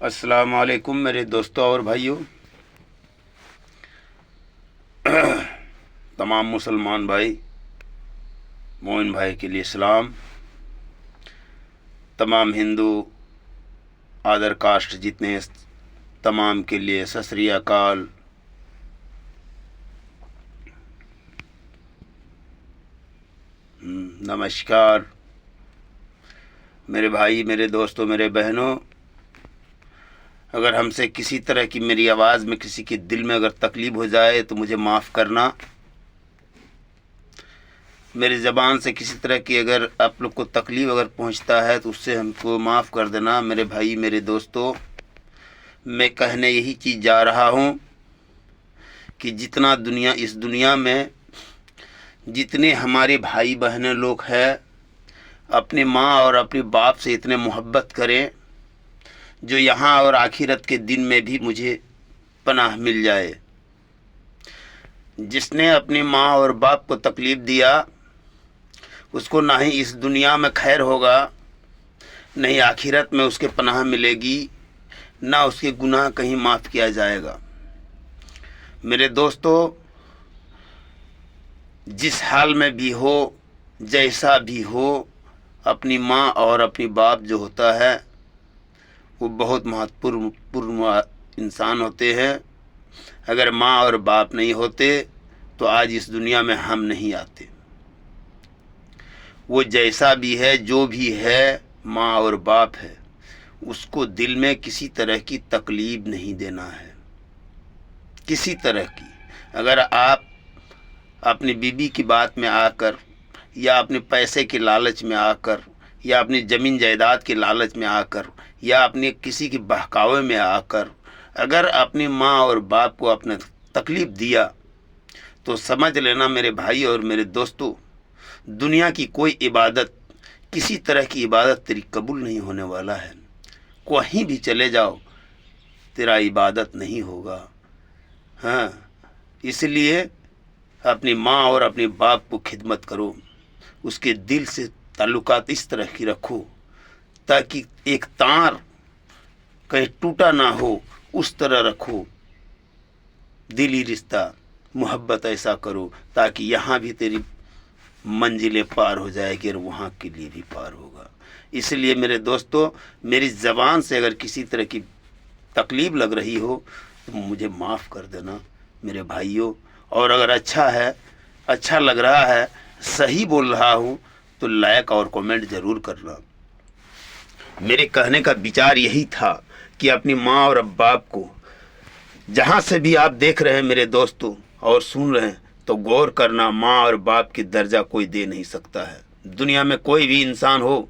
अस्सलाम वालेकुम मेरे दोस्तों और भाइयों। तमाम मुसलमान भाई, मोइन भाई के लिए सलाम। तमाम हिंदू आदर कास्ट जितने हैं, तमाम के लिए सत श्री अकाल। नमस्कार मेरे भाई, मेरे दोस्तों, मेरे बहनों। अगर हमसे किसी तरह की मेरी आवाज़ में किसी के दिल में अगर तकलीफ़ हो जाए तो मुझे माफ़ करना। मेरी ज़बान से किसी तरह की अगर आप लोग को तकलीफ़ अगर पहुंचता है तो उससे हमको माफ़ कर देना। मेरे भाई, मेरे दोस्तों, मैं कहने यही चीज़ जा रहा हूं कि जितना इस दुनिया में जितने हमारे भाई बहनें लोग हैं, अपने माँ और अपने बाप से इतने मोहब्बत करें जो यहाँ और आखिरत के दिन में भी मुझे पनाह मिल जाए। जिसने अपनी माँ और बाप को तकलीफ़ दिया उसको ना ही इस दुनिया में खैर होगा, नहीं आखिरत में उसके पनाह मिलेगी, ना उसके गुनाह कहीं माफ़ किया जाएगा। मेरे दोस्तों, जिस हाल में भी हो, जैसा भी हो, अपनी माँ और अपनी बाप जो होता है वो बहुत महत्वपूर्ण इंसान होते हैं। अगर माँ और बाप नहीं होते तो आज इस दुनिया में हम नहीं आते। वो जैसा भी है, जो भी है, माँ और बाप है, उसको दिल में किसी तरह की तकलीफ़ नहीं देना है, किसी तरह की। अगर आप अपनी बीवी की बात में आकर या अपने पैसे के लालच में आकर या अपनी ज़मीन जायदाद के लालच में आकर या अपने किसी के बहकावे में आकर अगर अपनी माँ और बाप को अपने तकलीफ़ दिया तो समझ लेना मेरे भाई और मेरे दोस्तों, दुनिया की कोई इबादत, किसी तरह की इबादत तेरी कबूल नहीं होने वाला है। कहीं भी चले जाओ तेरा इबादत नहीं होगा। हाँ, इसलिए अपनी माँ और अपने बाप को खिदमत करो, उसके दिल से ताल्लुकात इस तरह की रखो ताकि एक तार कहीं टूटा ना हो, उस तरह रखो। दिली रिश्ता, मोहब्बत ऐसा करो ताकि यहाँ भी तेरी मंजिलें पार हो जाएगी और वहाँ के लिए भी पार होगा। इसलिए मेरे दोस्तों, मेरी ज़बान से अगर किसी तरह की तकलीफ़ लग रही हो तो मुझे माफ़ कर देना मेरे भाइयों। और अगर अच्छा लग रहा है, सही बोल रहा हूँ तो लाइक और कमेंट ज़रूर करना। मेरे कहने का विचार यही था कि अपनी माँ और बाप को जहाँ से भी आप देख रहे हैं मेरे दोस्तों और सुन रहे हैं तो गौर करना, माँ और बाप की दर्जा कोई दे नहीं सकता है। दुनिया में कोई भी इंसान हो,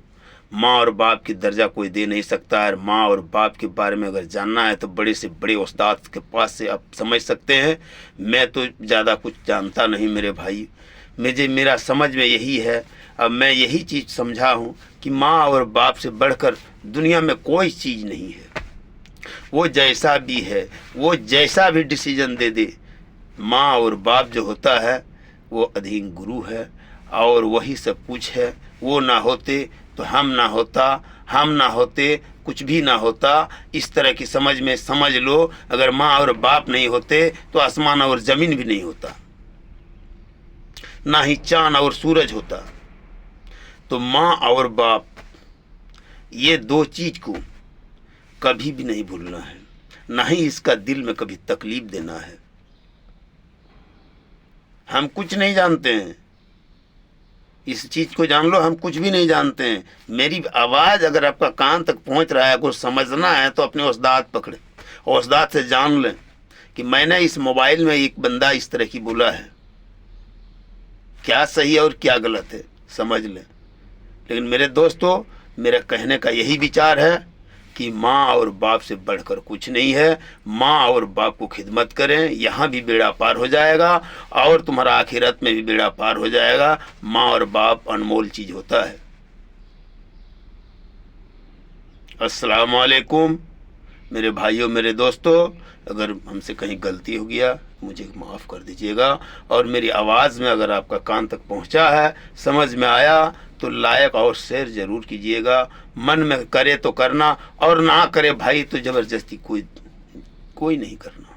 माँ और बाप की दर्जा कोई दे नहीं सकता है। माँ और बाप के बारे में अगर जानना है तो बड़े से बड़े उस्ताद के पास से आप समझ सकते हैं। मैं तो ज़्यादा कुछ जानता नहीं मेरे भाई, मेरा समझ में यही है। अब मैं यही चीज़ समझा हूँ कि माँ और बाप से बढ़कर दुनिया में कोई चीज़ नहीं है। वो जैसा भी है, वो जैसा भी डिसीजन दे दे, माँ और बाप जो होता है वो अधीन गुरु है और वही सब कुछ है। वो ना होते तो हम ना होता, हम ना होते कुछ भी ना होता। इस तरह की समझ लो। अगर माँ और बाप नहीं होते तो आसमान और ज़मीन भी नहीं होता, ना ही चांद और सूरज होता। तो माँ और बाप, ये दो चीज़ को कभी भी नहीं भूलना है, ना ही इसका दिल में कभी तकलीफ देना है। हम कुछ नहीं जानते हैं, इस चीज़ को जान लो, हम कुछ भी नहीं जानते हैं। मेरी आवाज़ अगर आपका कान तक पहुंच रहा है, कुछ समझना है तो अपने उस्ताद पकड़े और उस्ताद से जान लें कि मैंने इस मोबाइल में एक बंदा इस तरह की बोला है, क्या सही है और क्या गलत है समझ लें। लेकिन मेरे दोस्तों, मेरा कहने का यही विचार है कि माँ और बाप से बढ़कर कुछ नहीं है। माँ और बाप को खिदमत करें, यहाँ भी बेड़ा पार हो जाएगा और तुम्हारा आखिरत में भी बेड़ा पार हो जाएगा। माँ और बाप अनमोल चीज़ होता है। अस्सलाम वालेकुम मेरे भाइयों, मेरे दोस्तों। अगर हमसे कहीं गलती हो गया मुझे माफ़ कर दीजिएगा और मेरी आवाज़ में अगर आपका कान तक पहुंचा है, समझ में आया तो लायक और शेयर जरूर कीजिएगा। मन में करे तो करना, और ना करे भाई तो ज़बरदस्ती कोई नहीं करना।